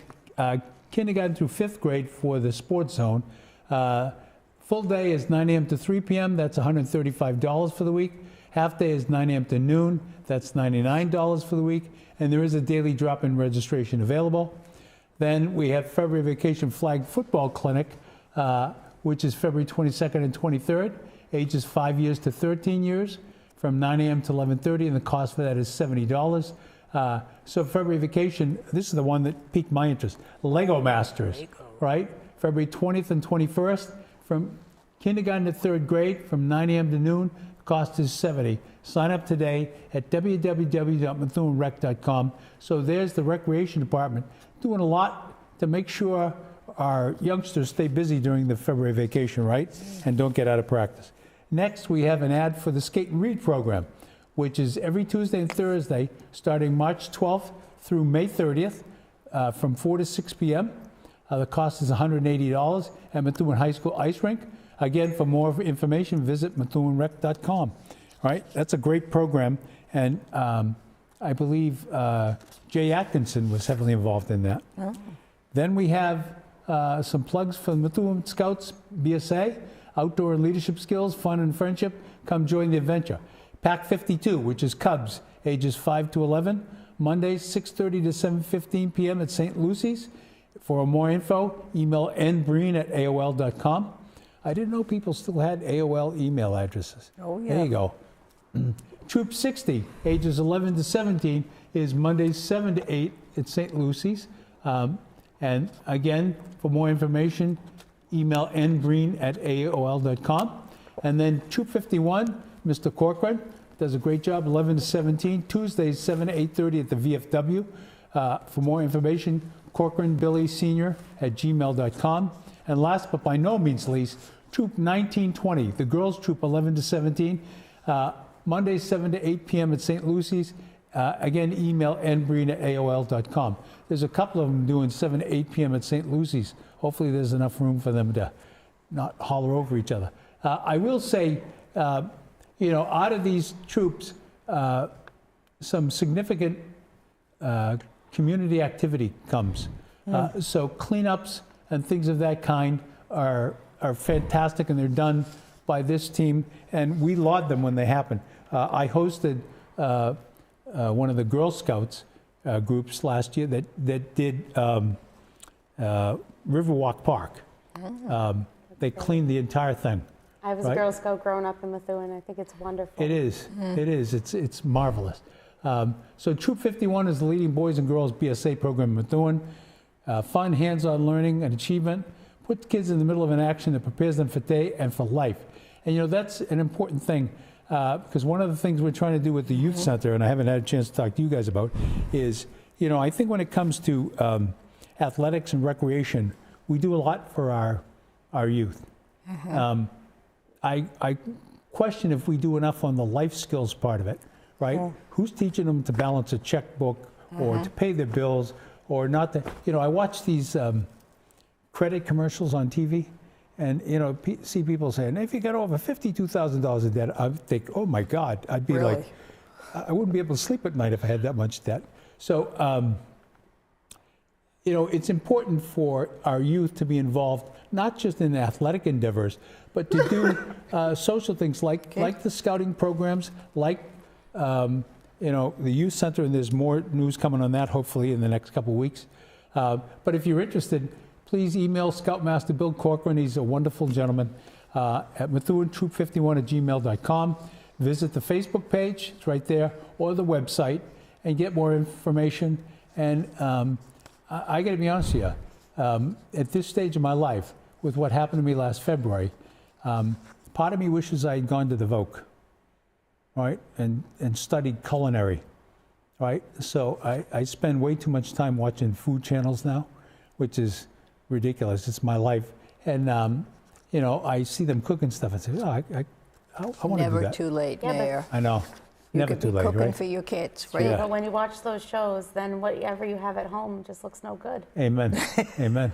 kindergarten through 5th grade for the Sports Zone. Full day is 9 a.m. to 3 p.m. That's $135 for the week. Half day is 9 a.m. to noon. That's $99 for the week. And there is a daily drop-in registration available. Then we have February Vacation Flag Football Clinic, which is February 22nd and 23rd, ages 5 years to 13 years, from 9 a.m. to 11:30, and the cost for that is $70. So February Vacation, this is the one that piqued my interest, Lego Masters, right? February 20th and 21st, from kindergarten to 3rd grade, from 9 a.m. to noon, the cost is $70. Sign up today at www.methuenrec.com. So there's the Recreation Department doing a lot to make sure our youngsters stay busy during the February vacation, right? And don't get out of practice. Next, we have an ad for the Skate and Read program, which is every Tuesday and Thursday, starting March 12th through May 30th from 4 to 6 p.m. The cost is $180 at Methuen High School Ice Rink. Again, for more information, visit MethuenRec.com. All right, that's a great program, and I believe Jay Atkinson was heavily involved in that. Oh. Then we have some plugs for the Methuen Scouts BSA, outdoor and leadership skills, fun and friendship. Come join the adventure. Pack 52, which is Cubs, ages 5 to 11, Mondays 6:30 to 7:15 p.m. at St. Lucy's. For more info, email nbreen@aol.com. I didn't know people still had AOL email addresses. Oh, yeah. There you go. Troop 60, ages 11 to 17, is Mondays 7 to 8 at St. Lucy's. And again, for more information, email nbreen@aol.com. And then Troop 51, Mr. Corcoran, does a great job, 11 to 17, Tuesdays 7 to 8:30 at the VFW. For more information, corcoranbillysenior@gmail.com. And last but by no means least, Troop 1920, the girls' troop 11 to 17, Mondays 7 to 8 p.m. at St. Lucy's. Again, email nbreen@aol.com. There's a couple of them doing 7 to 8 p.m. at St. Lucy's. Hopefully there's enough room for them to not holler over each other. I will say, out of these troops, some significant community activity comes. So cleanups and things of that kind are fantastic, and they're done by this team, and we laud them when they happen. I hosted one of the Girl Scouts groups last year that did Riverwalk Park. They cleaned the entire thing. I was a Girl Scout growing up in Methuen. I think it's wonderful. It is. It is. It's marvelous. So Troop 51 is the leading boys and girls BSA program in Methuen. Fun, hands-on learning and achievement. Put kids in the middle of an action that prepares them for today and for life. And that's an important thing, because one of the things we're trying to do with the youth center, and I haven't had a chance to talk to you guys about, is, I think when it comes to athletics and recreation, we do a lot for our youth. I question if we do enough on the life skills part of it, right? Who's teaching them to balance a checkbook or to pay their bills or not to, I watch these credit commercials on TV, and see people saying, if you got over $52,000 in debt, I think, oh my God, I'd be really? Like, I wouldn't be able to sleep at night if I had that much debt. So, it's important for our youth to be involved, not just in athletic endeavors, but to do social things like the scouting programs, like the youth center, and there's more news coming on that hopefully in the next couple of weeks. But if you're interested, please email Scoutmaster Bill Corcoran. He's a wonderful gentleman at MethuenTroop51@gmail.com. Visit the Facebook page, it's right there, or the website, and get more information. And I got to be honest with you, at this stage of my life, with what happened to me last February, part of me wishes I had gone to the Voc, right, and studied culinary, right? So I spend way too much time watching food channels now, which is ridiculous. It's my life. And, I see them cooking stuff and say, oh, I want to do that. Never too late, Mayor. I know. Never too late, right? You could be cooking for your kids, right? Yeah. But when you watch those shows, then whatever you have at home just looks no good. Amen. Amen.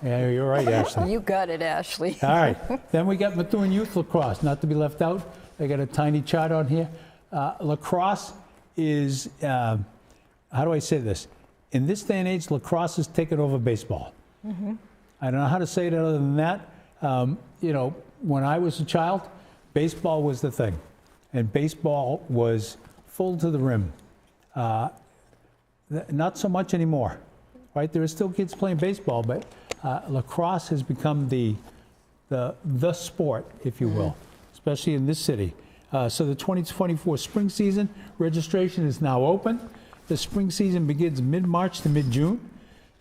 Yeah, you're right, Ashley. You got it, Ashley. All right. Then we got Methuen Youth Lacrosse, not to be left out. They got a tiny chart on here. Lacrosse is, how do I say this? In this day and age, lacrosse has taken over baseball. I don't know how to say it other than that. When I was a child, baseball was the thing. And baseball was full to the rim. Not so much anymore, right? There are still kids playing baseball, but lacrosse has become the sport, if you will, especially in this city. So the 2024 spring season registration is now open. The spring season begins mid-March to mid-June.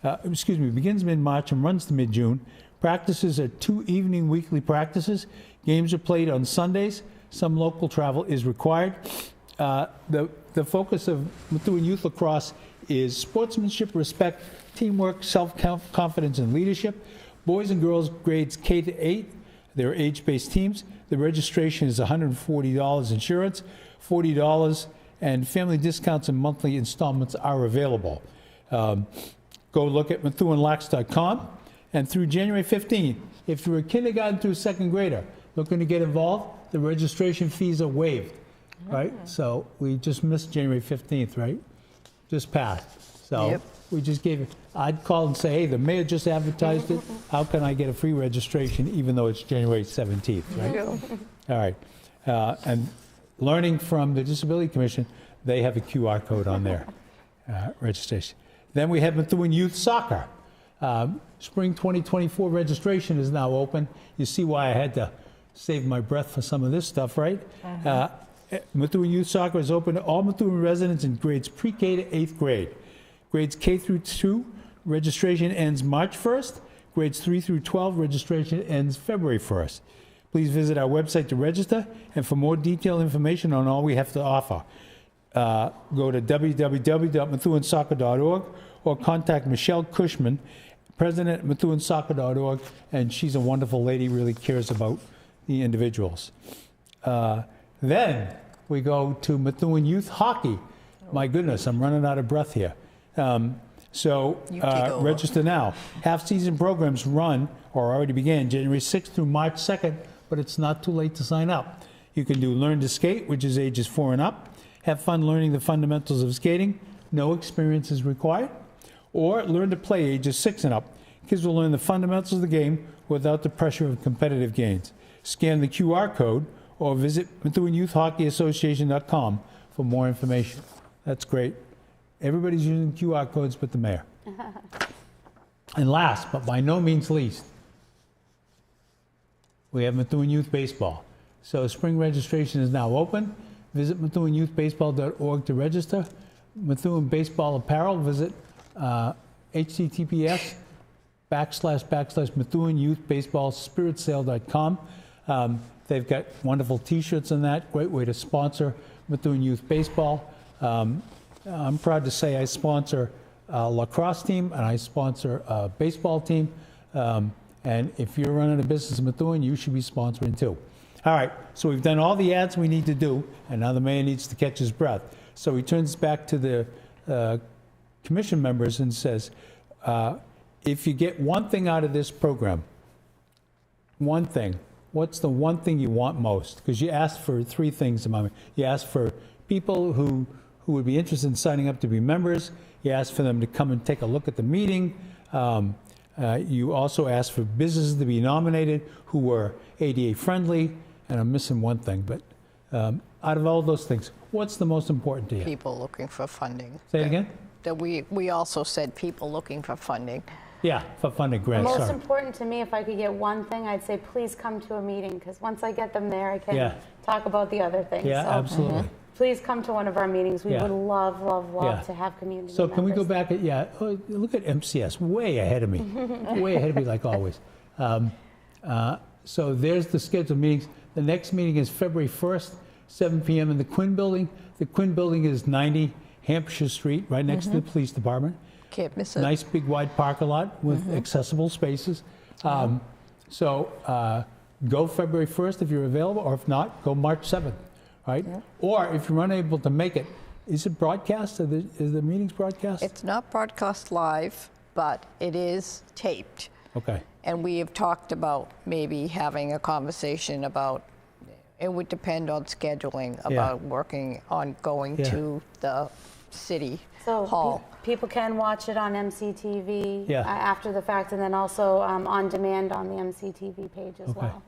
Begins mid-March and runs to mid-June. Practices are 2 evening weekly practices. Games are played on Sundays. Some local travel is required. The focus of Methuen Youth Lacrosse is sportsmanship, respect, teamwork, self-confidence, and leadership. Boys and girls grades K to 8. They're age-based teams. The registration is $140 insurance, $40 and family discounts and monthly installments are available. Go look at MethuenLax.com, and through January 15th, if you're a kindergarten through second grader looking to get involved, the registration fees are waived, right? So we just missed January 15th, right? Just passed. So Yep. we just gave it. I'd call and say, hey, the mayor just advertised it. How can I get a free registration even though it's January 17th, right? All right. And learning from the Disability Commission, they have a QR code on their registration. Then we have Methuen Youth Soccer. Spring 2024 registration is now open. You see why I had to save my breath for some of this stuff, right? Methuen Youth Soccer is open to all Methuen residents in grades pre-K to 8th grade. Grades K through 2, registration ends March 1st. Grades 3 through 12, registration ends February 1st. Please visit our website to register, and for more detailed information on all we have to offer, go to www.methuensoccer.org or contact Michelle Cushman, president at methuensoccer.org, and she's a wonderful lady, really cares about the individuals. Then we go to Methuen Youth Hockey. My goodness, I'm running out of breath here. Register now. Half-season programs run or already began January 6th through March 2nd, but it's not too late to sign up. You can do Learn to Skate, which is ages 4 and up. Have fun learning the fundamentals of skating. No experience is required. Or Learn to Play, ages 6 and up. Kids will learn the fundamentals of the game without the pressure of competitive games. Scan the QR code or visit MethuenYouthHockeyAssociation.com for more information. That's great. Everybody's using QR codes but the mayor. And last, but by no means least, we have Methuen Youth Baseball. So spring registration is now open. Visit MethuenYouthBaseball.org to register. Methuen Baseball Apparel, visit https://MethuenYouthBaseballSpiritSale.com. They've got wonderful t-shirts in that. Great way to sponsor Methuen Youth Baseball. I'm proud to say I sponsor a lacrosse team and I sponsor a baseball team. And if you're running a business in Methuen, you should be sponsoring too. All right, so we've done all the ads we need to do, and now the mayor needs to catch his breath. So he turns back to the commission members and says, if you get one thing out of this program, one thing, what's the one thing you want most? Because you asked for 3 things, Mama. You asked for people who would be interested in signing up to be members. You asked for them to come and take a look at the meeting. You also asked for businesses to be nominated who were ADA friendly, and I'm missing one thing, but out of all those things, what's the most important to you? People looking for funding. Say it again? That we also said people looking for funding. Yeah, for funding grants. Most important to me, if I could get one thing, I'd say please come to a meeting, because once I get them there, I can talk about the other things. Yeah, so, absolutely. Please come to one of our meetings. We would love, love, love to have community So can we go members. back at, look at MCS, way ahead of me. Way ahead of me like always. So there's the scheduled meetings. The next meeting is February 1st, 7 p.m. in the Quinn Building. The Quinn Building is 90 Hampshire Street, right next to the police department. Can't miss it. Nice big wide parking lot with accessible spaces. Go February 1st if you're available, or if not, go March 7th, right? Or if you're unable to make it, is it broadcast? Is the meetings broadcast? It's not broadcast live, but it is taped. Okay. And we have talked about maybe having a conversation about, it would depend on scheduling, about working on going to the city hall. People can watch it on MCTV after the fact, and then also on demand on the MCTV page as well.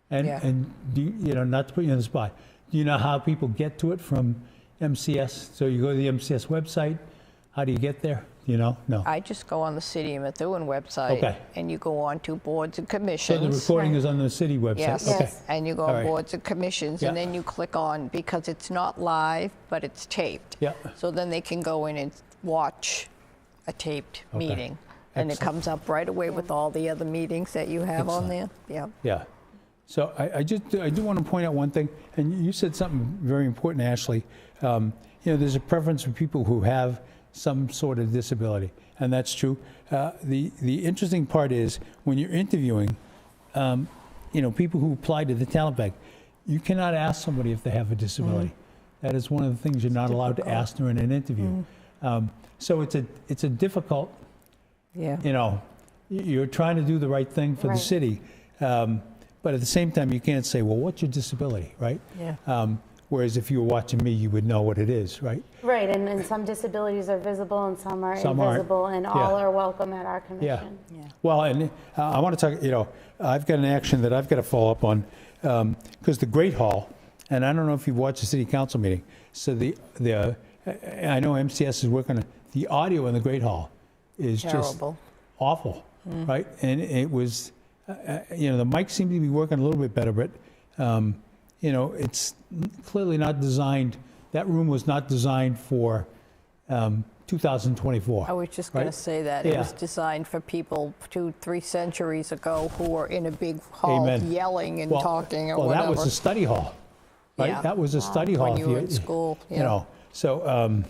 And do you know, not to put you on the spot, do you know how people get to it from MCS? So you go to the MCS website. How do you get there? You know? No. I just go on the City of Methuen website, and you go on to boards and commissions. So the recording is on the city website? Yes. Okay. And you go on boards and commissions, and then you click on, because it's not live, but it's taped. Yeah. So then they can go in and watch a taped meeting. And it comes up right away with all the other meetings that you have on there. Yeah. Yeah. So I do want to point out one thing, and you said something very important, Ashley. You know, there's a preference for people who have some sort of disability, and that's true. The interesting part is when you're interviewing, you know, people who apply to the talent bank, you cannot ask somebody if they have a disability. That is one of the things you're not allowed to ask during an interview. So it's a difficult, you know, you're trying to do the right thing for the city, but at the same time, you can't say, well, what's your disability, right? Whereas if you were watching me, you would know what it is, right? Right, and some disabilities are visible and some are invisible, and all are welcome at our commission. Well, and I want to talk, you know, I've got an action that I've got to follow up on, because the Great Hall, and I don't know if you've watched the city council meeting, so I know MCS is working on the audio in the Great Hall is Terrible. Just awful, right? And it was, you know, the mic seemed to be working a little bit better, but, you know, it's clearly not designed, that room was not designed for 2024. I was just going to say that. It was designed for people 2-3 centuries ago who were in a big hall yelling and talking or whatever. Well, that was a study hall, right? That was a study hall. When you were in school. You know, so,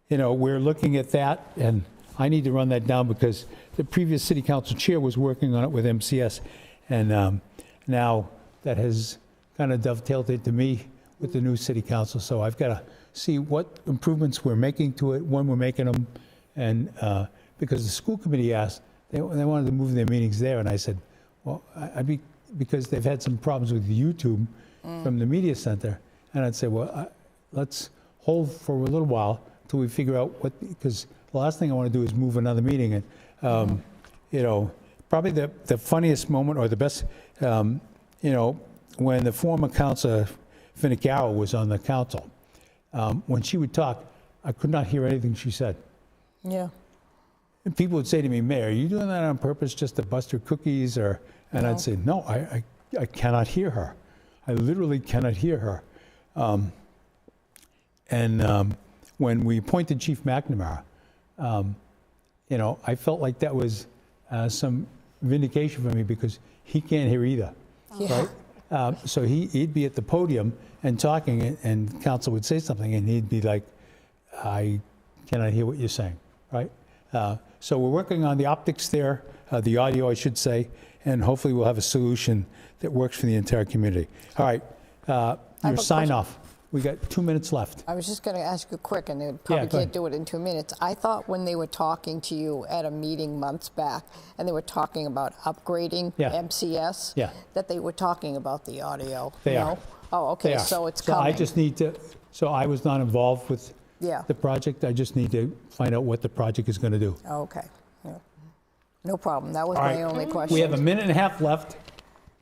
you know, we're looking at that, and I need to run that down because the previous city council chair was working on it with MCS, and now that has kind of dovetailed into me with the new city council. So I've got to see what improvements we're making to it, when we're making them, and because the school committee asked, they wanted to move their meetings there, and I said, well, because they've had some problems with YouTube from the media center, and I'd say, well, let's hold for a little while until we figure out what, because the last thing I want to do is move another meeting, and you know, probably the funniest moment or the best, you know, when the former councilor Finicaro was on the council, when she would talk, I could not hear anything she said. Yeah. And people would say to me, Mayor, are you doing that on purpose just to bust her cookies? Or, and I'd say, no, I cannot hear her. I literally cannot hear her. When we appointed Chief McNamara, you know, I felt like that was some vindication for me because he can't hear either, right? So he'd be at the podium and talking, and council would say something, and he'd be like, I cannot hear what you're saying, right? So we're working on the optics there, the audio, I should say, and hopefully we'll have a solution that works for the entire community. All right, your sign off. We got 2 minutes left. I was just going to ask you quick, and they probably can't do it in 2 minutes. I thought when they were talking to you at a meeting months back, and they were talking about upgrading MCS, that they were talking about the audio. They are. Oh, okay, so it's coming. I just need to, so I was not involved with the project. I just need to find out what the project is going to do. Okay. No problem. That was my only question. We have a minute and a half left.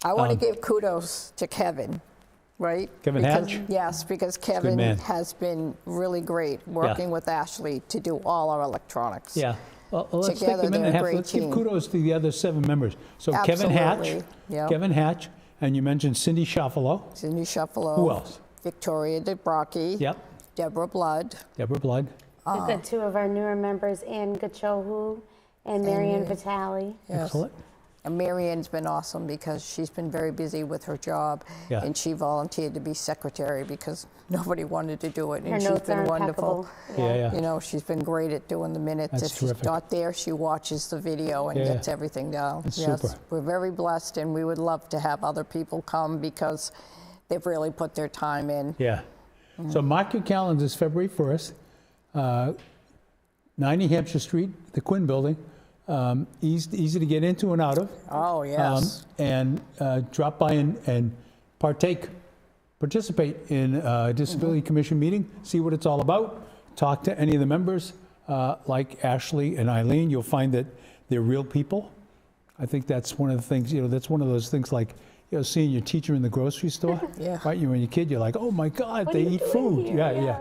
I want to give kudos to Kevin. Right? Kevin Hatch? Yes, because Kevin has been really great working with Ashley to do all our electronics. Yeah. Well, let's Together, take a minute and a half. Let's give team. Kudos to the other 7 members. So Absolutely. Kevin Hatch, and you mentioned Cindy Shuffalo. Cindy Shuffalo. Who else? Victoria DeBrocchi. Yep. Deborah Blood. Deborah Blood. We've got 2 of our newer members, Ann Gachohu and Marianne Vitale. Yes. Excellent. And Marianne's been awesome because she's been very busy with her job, and she volunteered to be secretary because nobody wanted to do it, and she's been wonderful. You know, she's been great at doing the minutes. That's if terrific. she's not there, she watches the video and gets everything down. That's yes, super. We're very blessed, and we would love to have other people come because they've really put their time in. Yeah. So mark your calendars, February 1st, 90 Hampshire Street, the Quinn Building. Easy to get into and out of. Oh, yes. And drop by and participate in a Disability Commission meeting, see what it's all about, talk to any of the members, like Ashley and Eileen. You'll find that they're real people. I think that's one of the things, you know, that's one of those things like, you know, seeing your teacher in the grocery store, right? When you're a kid, you're like, oh my God, they eat food. Here?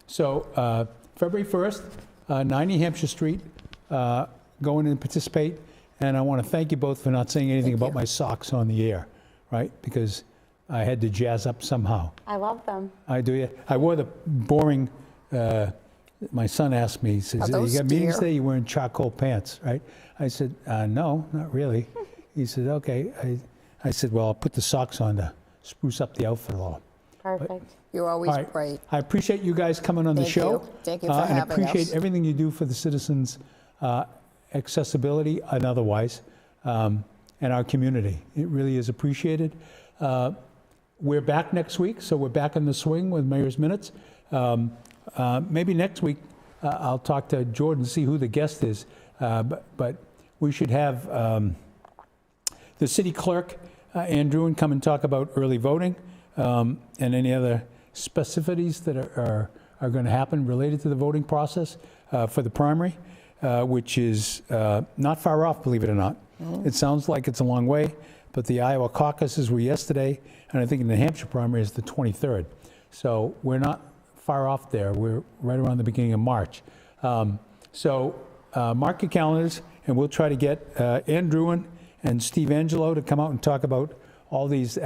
So February 1st, 90 Hampshire Street, go in and participate. And I want to thank you both for not saying anything about my socks on the air, right? Because I had to jazz up somehow. I love them. I do, yeah. I wore the boring, my son asked me, he says, you got meetings today, you're wearing charcoal pants, right? I said, no, not really. He said, okay. I said, well, I'll put the socks on to spruce up the outfit a little. Perfect. But, you're always great. I appreciate you guys coming on the show. Thank you for having us. And appreciate everything you do for the citizens' accessibility and otherwise, and our community. It really is appreciated. we're back next week, so we're back in the swing with Mayor's Minutes. Maybe next week I'll talk to Jordan, see who the guest is, but we should have the city clerk, Andrew, come and talk about early voting and any other specificities that are going to happen related to the voting process for the primary, which is not far off, believe it or not. It sounds like it's a long way, but the Iowa caucuses were yesterday, and I think the New Hampshire primary is the 23rd. So we're not far off there. We're right around the beginning of March. So mark your calendars, and we'll try to get Andrew and Steve Angelo to come out and talk about all these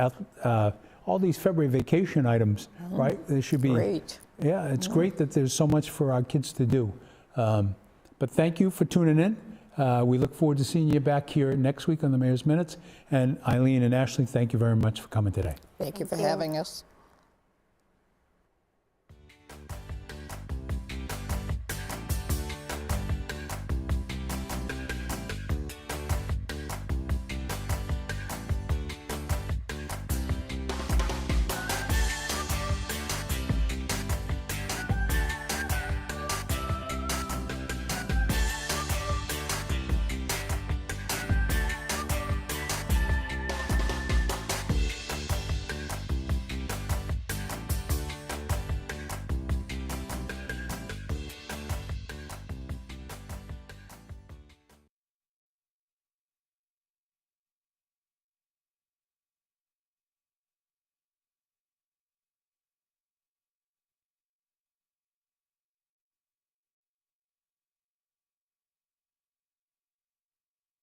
February vacation items, right? They should be Great. Yeah, it's great that there's so much for our kids to do. But thank you for tuning in. We look forward to seeing you back here next week on the Mayor's Minutes. And Eileen and Ashley, thank you very much for coming today. Thank you for having us.